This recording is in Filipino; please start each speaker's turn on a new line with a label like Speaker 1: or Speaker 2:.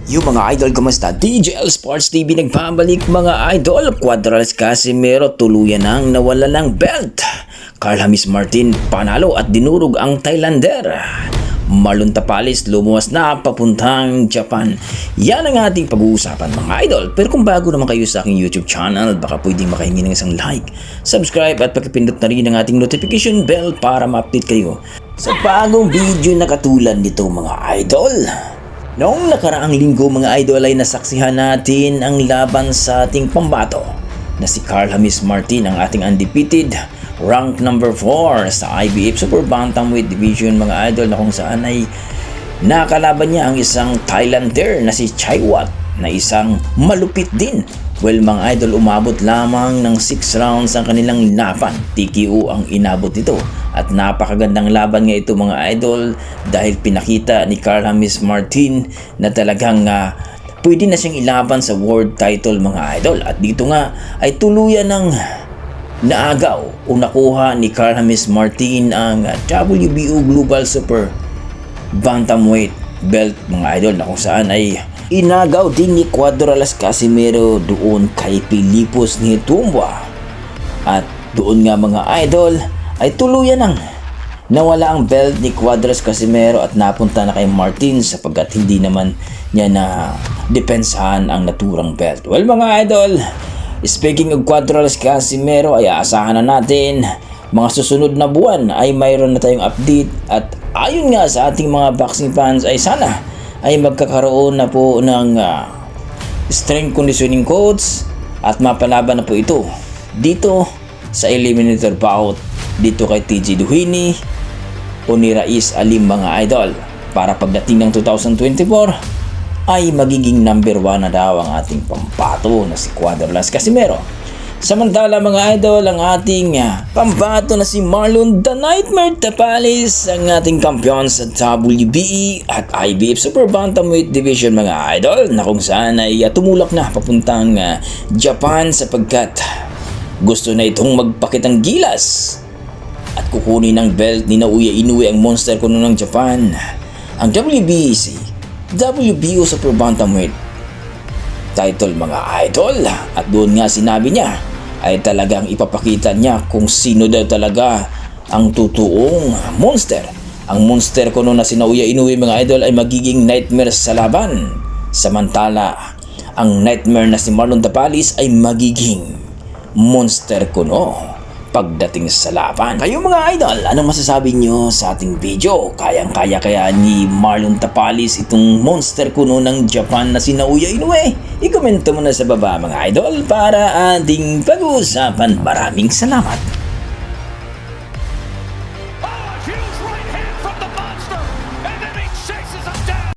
Speaker 1: Yung mga idol, kumusta? DJL Sports TV nagbabalik mga idol. Cuadras Casimero tuluyan nang nawala ng belt. Carl James Martin panalo at dinurog ang Thailander. Marlon Tapales lumuwas na papuntang Japan. Yan ang ating pag-uusapan mga idol. Pero kung bago naman kayo sa aking YouTube channel, baka pwedeng makahingi ng isang like, subscribe at pakipindot na rin ang ating notification bell para ma-update kayo sa bagong video na katulad nito mga idol. Noong nakaraang linggo mga idol ay nasaksihan natin ang laban sa ating pambato na si Carl James Martin, ang ating undefeated, rank number 4 sa IBF Super Bantamweight Division mga idol, na kung saan ay nakalaban niya ang isang Thailander na si Chaiwat na isang malupit din. Well mga idol, umabot lamang ng 6 rounds ang kanilang laban. TKO ang inabot nito. At napakagandang laban nga ito mga idol dahil pinakita ni Carl James Martin na talagang pwede na siyang ilaban sa world title mga idol. At dito nga ay tuluyan ng naagaw o nakuha ni Carl James Martin ang WBO Global Super Bantamweight belt mga idol, na kung saan ay inagaw din ni Cuadras Casimero doon kay Pilipos Nitumba. At doon nga mga idol ay tuluyan nang nawala ang belt ni Cuadras Casimero at napunta na kay Martin sapagkat hindi naman niya na depensahan ang naturang belt. Well mga idol, speaking of Cuadras Casimero, ay aasahan na natin mga susunod na buwan ay mayroon na tayong update. At ayon nga sa ating mga boxing fans ay sana ay magkakaroon na po ng strength conditioning coach at mapalaban na po ito dito sa eliminator bout dito kay TG Duhini o ni Rais Alim mga idol, para pagdating ng 2024 ay magiging number 1 na daw ang ating pambato na si Cuadras Casimero. Samantala mga idol, ang ating pambato na si Marlon The Nightmare Tapales, ang ating kampiyon sa WBE at IBF Super Bantamweight Division mga idol, na kung saan ay tumulak na papuntang Japan sapagkat gusto na itong magpakitang gilas at kukunin ng belt ni Naoya Inoue, ang monster kuno ng Japan, ang WBC WBO Super Bantamweight title mga idol. At doon nga sinabi niya ay talagang ipapakita niya kung sino daw talaga ang totoong monster. Ang monster kuno na si Naoya Inoue mga idol ay magiging nightmare sa laban, samantala ang nightmare na si Marlon Tapales ay magiging monster kuno pagdating sa laban. Kayo mga idol, anong masasabi nyo sa ating video? Kayang-kaya kaya ni Marlon Tapales itong monster kuno ng Japan na si Naoya Inoue? I-komento mo na sa baba mga idol para ating pag-uusapan. Maraming salamat.